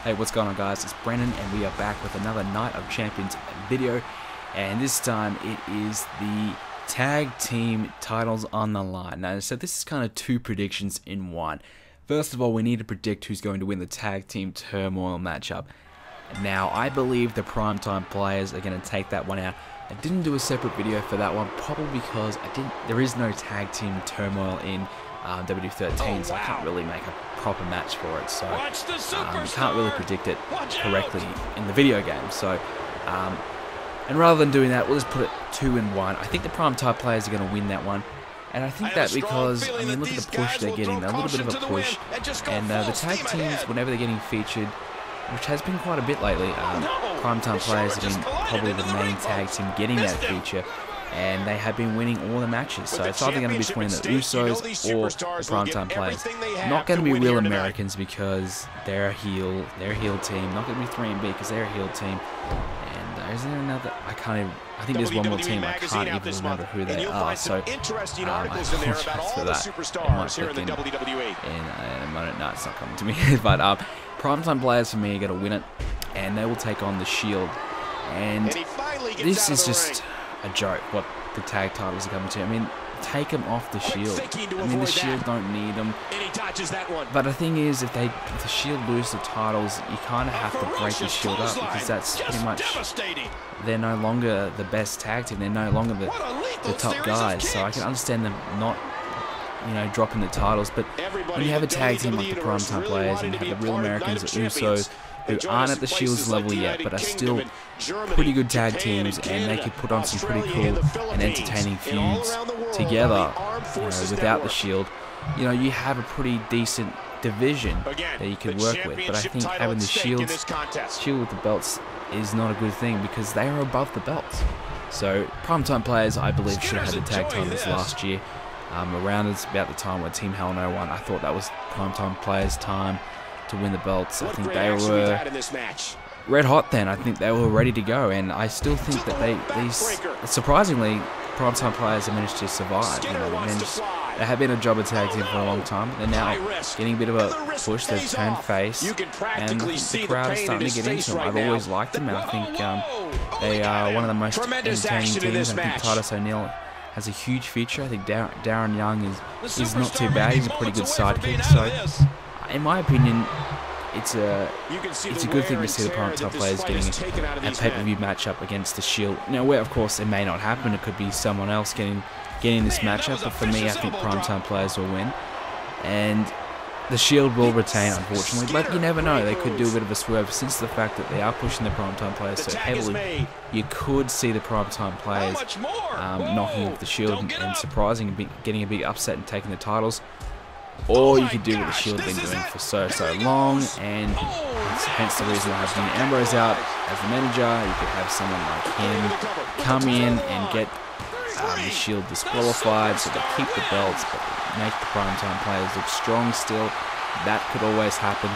Hey, what's going on, guys? It's Brendan, and we are back with another Night of Champions video, and this time it is the tag team titles on the line. Now, so this is kind of two predictions in one. First of all, we need to predict who's going to win the tag team turmoil matchup. Now, I believe the primetime players are going to take that one out. I didn't do a separate video for that one, probably because there is no tag team turmoil in WWE13, so I can't really make a proper match for it, so can't really predict it correctly in the video game. So, and rather than doing that, we'll just put it 2 in 1. I think the primetime players are going to win that one, and I think that because, I mean, look at the push they're getting, a little bit of a push, and the tag teams, whenever they're getting featured, which has been quite a bit lately, primetime players have been probably the main tag team getting that feature, and they have been winning all the matches. So it's either going to be between the Usos or the primetime players. Not going to be real Americans because they're a heel team. Not going to be 3B because they're a heel team. And is there another? I think there's one more team. I can't even remember who they are. So I apologize for that. It might click in a moment. No, it's not coming to me. But primetime players for me are going to win it, and they will take on the Shield. And this is just a joke what the tag titles are coming to. I mean, take them off the Shield. I mean, the Shield don't need them. But the thing is, if the Shield lose the titles, you kind of have to break the Shield up, because that's pretty much, they're no longer the best tag team. They're no longer the top guys. So I can understand them not, dropping the titles. But when you have a tag team like the primetime players, and you have the Real Americans, the Usos, who aren't at the Shield's level yet, but are still pretty good tag teams, and they could put on some pretty cool and entertaining feuds together, without the Shield. You have a pretty decent division that you can work with. But I think having the Shield with the belts is not a good thing, because they are above the belts. So primetime players, I believe, should have had the tag titles last year. Around about the time when Team Hell No One, I thought that was primetime players' time to win the belts. I think they were red hot then. I think they were ready to go, and I still think that these surprisingly, primetime players have managed to survive. They have been a jobber tag team for a long time. They're now getting a bit of a push. They've turned face, and the crowd is starting to get into them. I've always liked them, and I think they are one of the most entertaining teams. I think Titus O'Neil has a huge future. I think Darren Young is not too bad. He's a pretty good sidekick. So, in my opinion, it's a good thing to see the primetime players getting a pay-per-view matchup against the Shield. Now, where of course it may not happen, it could be someone else getting this matchup. But for me, I think primetime players will win, and the Shield will retain, unfortunately. But you never know; they could do a bit of a swerve, since the fact that they are pushing the primetime players so heavily. You could see the primetime players knocking off the Shield and surprising, getting a big upset and taking the titles. Or you could do what the Shield have been doing for so long, and hence the reason why having Ambrose out as the manager. You could have someone like him come in and get the Shield disqualified, so they keep the belts but make the primetime players look strong still. That could always happen.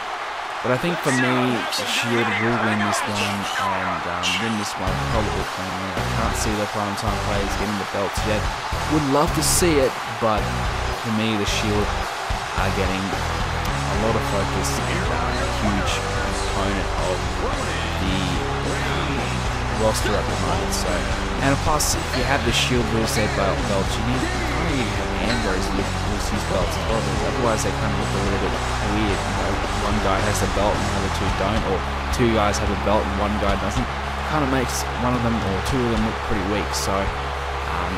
But I think for me, the Shield will win this one, and win this one probably cleanly. I can't see the primetime players getting the belts yet. Would love to see it, but for me, the Shield are getting a lot of focus and a huge component of the roster at the moment. So, and plus, if you have the Shield lose their belts, you need to have Ambrose lose his belts as well. Otherwise, they kind of look a little bit weird. One guy has the belt and the other two don't, or two guys have a belt and one guy doesn't. Kind of makes one of them or two of them look pretty weak. So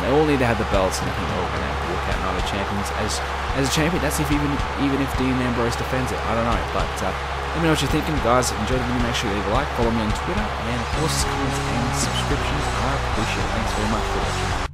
they all need to have the belts, and I think they're all going to have to walk out Night of Champions as a champion. That's even if Dean Ambrose defends it. I don't know, but let me know what you're thinking, guys. Enjoy the video. Make sure you leave a like, follow me on Twitter, and of course, comments and subscriptions are appreciated. Thanks very much for watching.